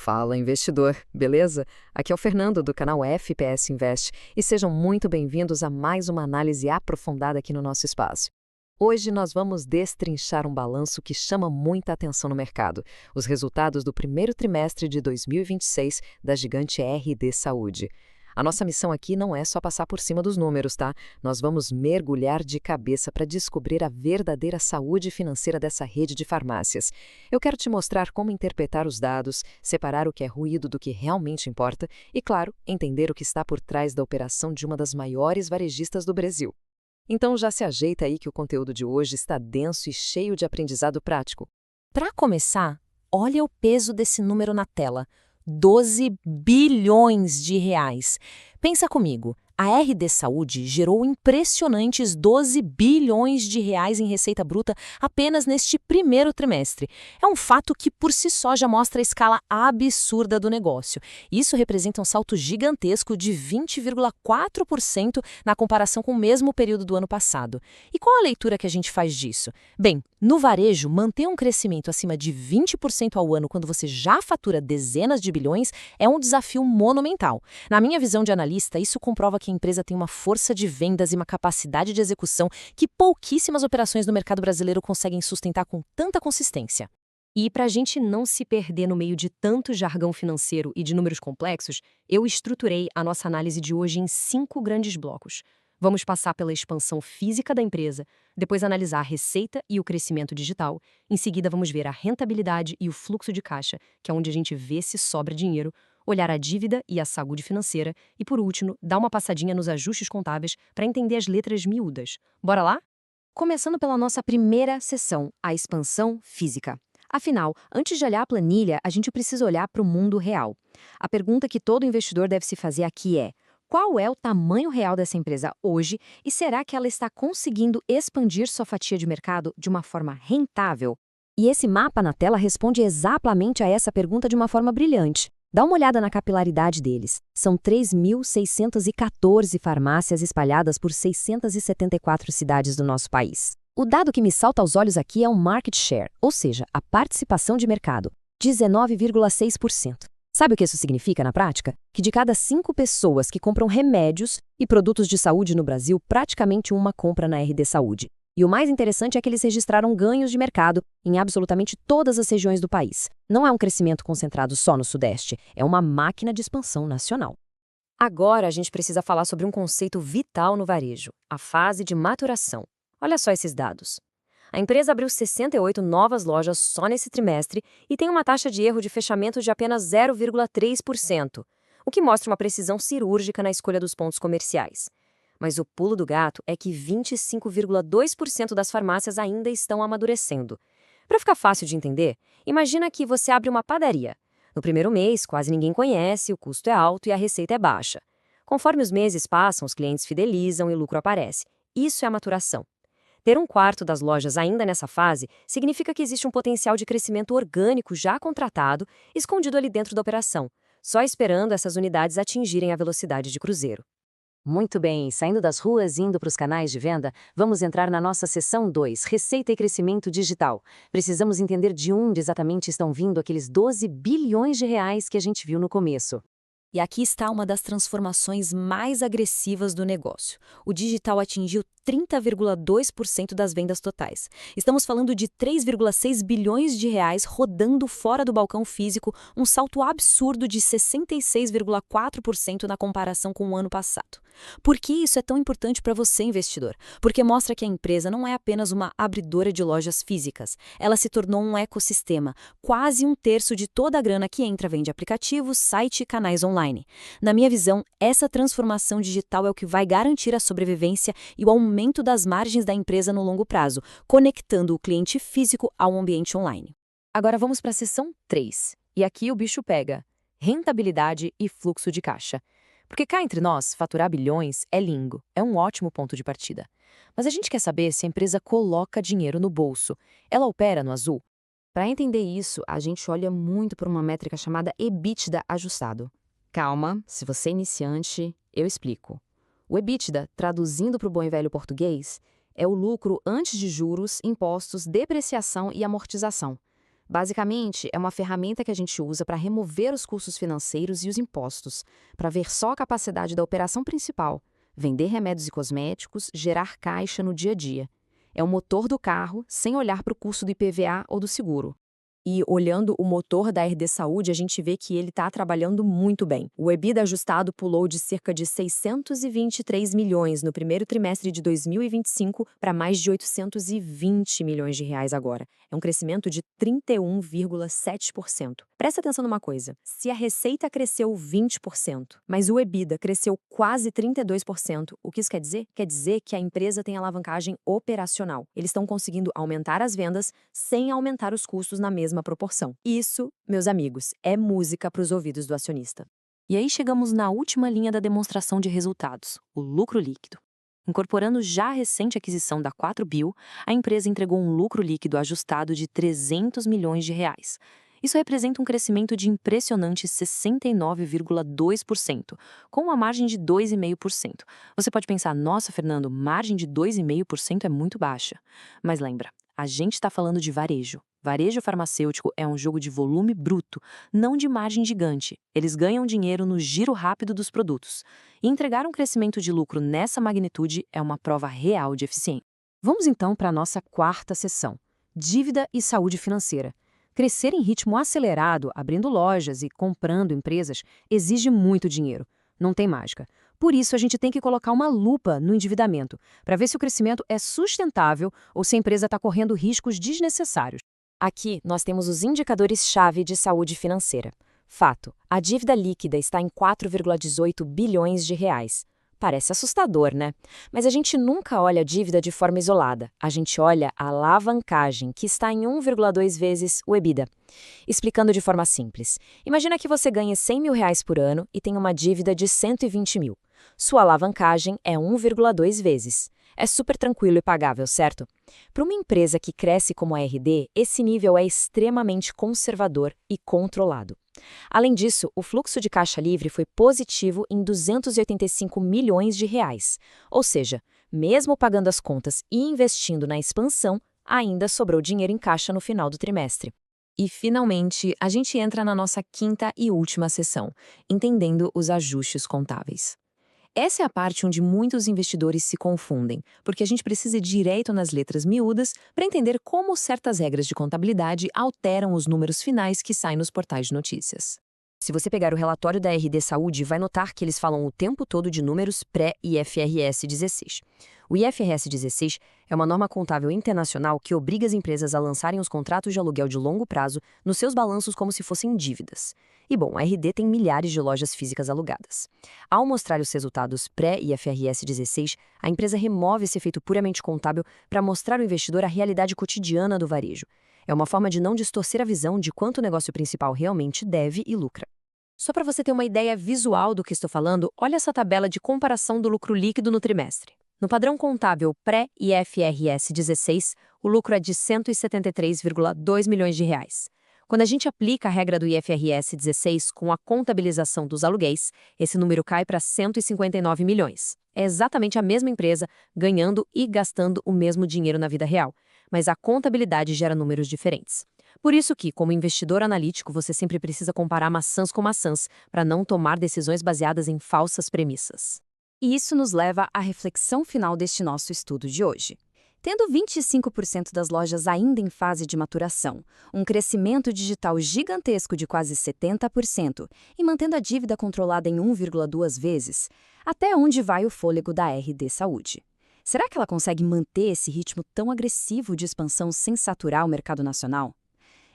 Fala, investidor, beleza? Aqui é o Fernando do canal FPS Invest e sejam muito bem-vindos a mais uma análise aprofundada aqui no nosso espaço. Hoje nós vamos destrinchar um balanço que chama muita atenção no mercado, os resultados do primeiro trimestre de 2026 da gigante RD Saúde. A nossa missão aqui não é só passar por cima dos números, tá? Nós vamos mergulhar de cabeça para descobrir a verdadeira saúde financeira dessa rede de farmácias. Eu quero te mostrar como interpretar os dados, separar o que é ruído do que realmente importa e, claro, entender o que está por trás da operação de uma das maiores varejistas do Brasil. Então já se ajeita aí que o conteúdo de hoje está denso e cheio de aprendizado prático. Para começar, olha o peso desse número na tela. 12 bilhões de reais. Pensa comigo, a RD Saúde gerou impressionantes 12 bilhões de reais em receita bruta apenas neste primeiro trimestre. É um fato que por si só já mostra a escala absurda do negócio. Isso representa um salto gigantesco de 20,4% na comparação com o mesmo período do ano passado. E qual a leitura que a gente faz disso? Bem, no varejo, manter um crescimento acima de 20% ao ano quando você já fatura dezenas de bilhões é um desafio monumental. Na minha visão de analista, isso comprova que a empresa tem uma força de vendas e uma capacidade de execução que pouquíssimas operações no mercado brasileiro conseguem sustentar com tanta consistência. E para a gente não se perder no meio de tanto jargão financeiro e de números complexos, eu estruturei a nossa análise de hoje em 5 grandes blocos. Vamos passar pela expansão física da empresa, depois analisar a receita e o crescimento digital. Em seguida, vamos ver a rentabilidade e o fluxo de caixa, que é onde a gente vê se sobra dinheiro, olhar a dívida e a saúde financeira e, por último, dar uma passadinha nos ajustes contábeis para entender as letras miúdas. Bora lá? Começando pela nossa primeira seção, a expansão física. Afinal, antes de olhar a planilha, a gente precisa olhar para o mundo real. A pergunta que todo investidor deve se fazer aqui é: qual é o tamanho real dessa empresa hoje e será que ela está conseguindo expandir sua fatia de mercado de uma forma rentável? E esse mapa na tela responde exatamente a essa pergunta de uma forma brilhante. Dá uma olhada na capilaridade deles. São 3.614 farmácias espalhadas por 674 cidades do nosso país. O dado que me salta aos olhos aqui é o market share, ou seja, a participação de mercado, 19,6%. Sabe o que isso significa na prática? Que de cada 5 pessoas que compram remédios e produtos de saúde no Brasil, praticamente uma compra na RD Saúde. E o mais interessante é que eles registraram ganhos de mercado em absolutamente todas as regiões do país. Não é um crescimento concentrado só no Sudeste, é uma máquina de expansão nacional. Agora a gente precisa falar sobre um conceito vital no varejo, a fase de maturação. Olha só esses dados. A empresa abriu 68 novas lojas só nesse trimestre e tem uma taxa de erro de fechamento de apenas 0,3%, o que mostra uma precisão cirúrgica na escolha dos pontos comerciais. Mas o pulo do gato é que 25,2% das farmácias ainda estão amadurecendo. Para ficar fácil de entender, imagina que você abre uma padaria. No primeiro mês, quase ninguém conhece, o custo é alto e a receita é baixa. Conforme os meses passam, os clientes fidelizam e o lucro aparece. Isso é a maturação. Ter um quarto das lojas ainda nessa fase significa que existe um potencial de crescimento orgânico já contratado, escondido ali dentro da operação, só esperando essas unidades atingirem a velocidade de cruzeiro. Muito bem, saindo das ruas e indo para os canais de venda, vamos entrar na nossa seção 2, Receita e Crescimento Digital. Precisamos entender de onde exatamente estão vindo aqueles 12 bilhões de reais que a gente viu no começo. E aqui está uma das transformações mais agressivas do negócio. O digital atingiu 30,2% das vendas totais. Estamos falando de 3,6 bilhões de reais rodando fora do balcão físico, um salto absurdo de 66,4% na comparação com o ano passado. Por que isso é tão importante para você, investidor? Porque mostra que a empresa não é apenas uma abridora de lojas físicas. Ela se tornou um ecossistema. Quase 1/3 de toda a grana que entra vem de aplicativos, site e canais online. Na minha visão, essa transformação digital é o que vai garantir a sobrevivência e o aumento das margens da empresa no longo prazo, conectando o cliente físico ao ambiente online. Agora vamos para a seção 3. E aqui o bicho pega: rentabilidade e fluxo de caixa. Porque cá entre nós, faturar bilhões é lindo, é um ótimo ponto de partida. Mas a gente quer saber se a empresa coloca dinheiro no bolso. Ela opera no azul? Para entender isso, a gente olha muito por uma métrica chamada EBITDA ajustado. Calma, se você é iniciante, eu explico. O EBITDA, traduzindo para o bom e velho português, é o lucro antes de juros, impostos, depreciação e amortização. Basicamente, é uma ferramenta que a gente usa para remover os custos financeiros e os impostos, para ver só a capacidade da operação principal, vender remédios e cosméticos, gerar caixa no dia a dia. É o motor do carro, sem olhar para o custo do IPVA ou do seguro. E olhando o motor da RD Saúde, a gente vê que ele está trabalhando muito bem. O EBITDA ajustado pulou de cerca de 623 milhões no primeiro trimestre de 2025 para mais de 820 milhões de reais agora. É um crescimento de 31,7%. Presta atenção numa coisa, se a receita cresceu 20%, mas o EBITDA cresceu quase 32%, o que isso quer dizer? Quer dizer que a empresa tem alavancagem operacional. Eles estão conseguindo aumentar as vendas sem aumentar os custos na mesma proporção. Isso, meus amigos, é música para os ouvidos do acionista. E aí chegamos na última linha da demonstração de resultados, o lucro líquido. Incorporando já a recente aquisição da 4Bio, a empresa entregou um lucro líquido ajustado de 300 milhões de reais. Isso representa um crescimento de impressionante 69,2%, com uma margem de 2,5%. Você pode pensar, nossa, Fernando, margem de 2,5% é muito baixa. Mas lembra, a gente está falando de varejo. Varejo farmacêutico é um jogo de volume bruto, não de margem gigante. Eles ganham dinheiro no giro rápido dos produtos. E entregar um crescimento de lucro nessa magnitude é uma prova real de eficiência. Vamos então para a nossa quarta sessão: dívida e saúde financeira. Crescer em ritmo acelerado, abrindo lojas e comprando empresas, exige muito dinheiro. Não tem mágica. Por isso, a gente tem que colocar uma lupa no endividamento, para ver se o crescimento é sustentável ou se a empresa está correndo riscos desnecessários. Aqui, nós temos os indicadores-chave de saúde financeira. Fato: a dívida líquida está em 4,18 bilhões de reais. Parece assustador, né? Mas a gente nunca olha a dívida de forma isolada. A gente olha a alavancagem, que está em 1,2 vezes o EBITDA. Explicando de forma simples, imagina que você ganhe 100 mil reais por ano e tem uma dívida de 120 mil. Sua alavancagem é 1,2 vezes. É super tranquilo e pagável, certo? Para uma empresa que cresce como a RD, esse nível é extremamente conservador e controlado. Além disso, o fluxo de caixa livre foi positivo em 285 milhões de reais. Ou seja, mesmo pagando as contas e investindo na expansão, ainda sobrou dinheiro em caixa no final do trimestre. E, finalmente, a gente entra na nossa quinta e última sessão, entendendo os ajustes contábeis. Essa é a parte onde muitos investidores se confundem, porque a gente precisa ir direto nas letras miúdas para entender como certas regras de contabilidade alteram os números finais que saem nos portais de notícias. Se você pegar o relatório da RD Saúde, vai notar que eles falam o tempo todo de números pré-IFRS 16. O IFRS 16 é uma norma contábil internacional que obriga as empresas a lançarem os contratos de aluguel de longo prazo nos seus balanços como se fossem dívidas. E bom, a RD tem milhares de lojas físicas alugadas. Ao mostrar os resultados pré-IFRS 16, a empresa remove esse efeito puramente contábil para mostrar ao investidor a realidade cotidiana do varejo. É uma forma de não distorcer a visão de quanto o negócio principal realmente deve e lucra. Só para você ter uma ideia visual do que estou falando, olha essa tabela de comparação do lucro líquido no trimestre. No padrão contábil pré-IFRS 16, o lucro é de 173,2 milhões de reais. Quando a gente aplica a regra do IFRS 16 com a contabilização dos aluguéis, esse número cai para 159 milhões. É exatamente a mesma empresa ganhando e gastando o mesmo dinheiro na vida real, mas a contabilidade gera números diferentes. Por isso que, como investidor analítico, você sempre precisa comparar maçãs com maçãs para não tomar decisões baseadas em falsas premissas. E isso nos leva à reflexão final deste nosso estudo de hoje. Tendo 25% das lojas ainda em fase de maturação, um crescimento digital gigantesco de quase 70% e mantendo a dívida controlada em 1,2 vezes, até onde vai o fôlego da RD Saúde? Será que ela consegue manter esse ritmo tão agressivo de expansão sem saturar o mercado nacional?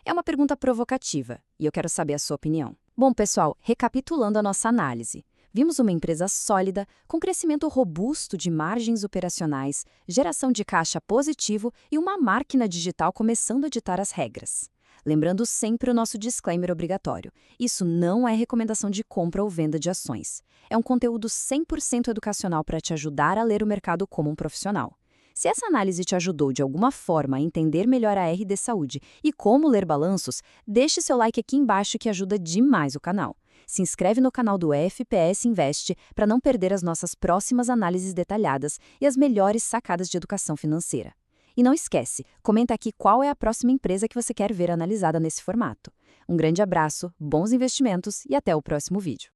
É uma pergunta provocativa e eu quero saber a sua opinião. Bom, pessoal, recapitulando a nossa análise. Vimos uma empresa sólida, com crescimento robusto de margens operacionais, geração de caixa positivo e uma máquina digital começando a ditar as regras. Lembrando sempre o nosso disclaimer obrigatório. Isso não é recomendação de compra ou venda de ações. É um conteúdo 100% educacional para te ajudar a ler o mercado como um profissional. Se essa análise te ajudou de alguma forma a entender melhor a RD Saúde e como ler balanços, deixe seu like aqui embaixo que ajuda demais o canal. Se inscreve no canal do FPS Invest para não perder as nossas próximas análises detalhadas e as melhores sacadas de educação financeira. E não esquece, comenta aqui qual é a próxima empresa que você quer ver analisada nesse formato. Um grande abraço, bons investimentos e até o próximo vídeo.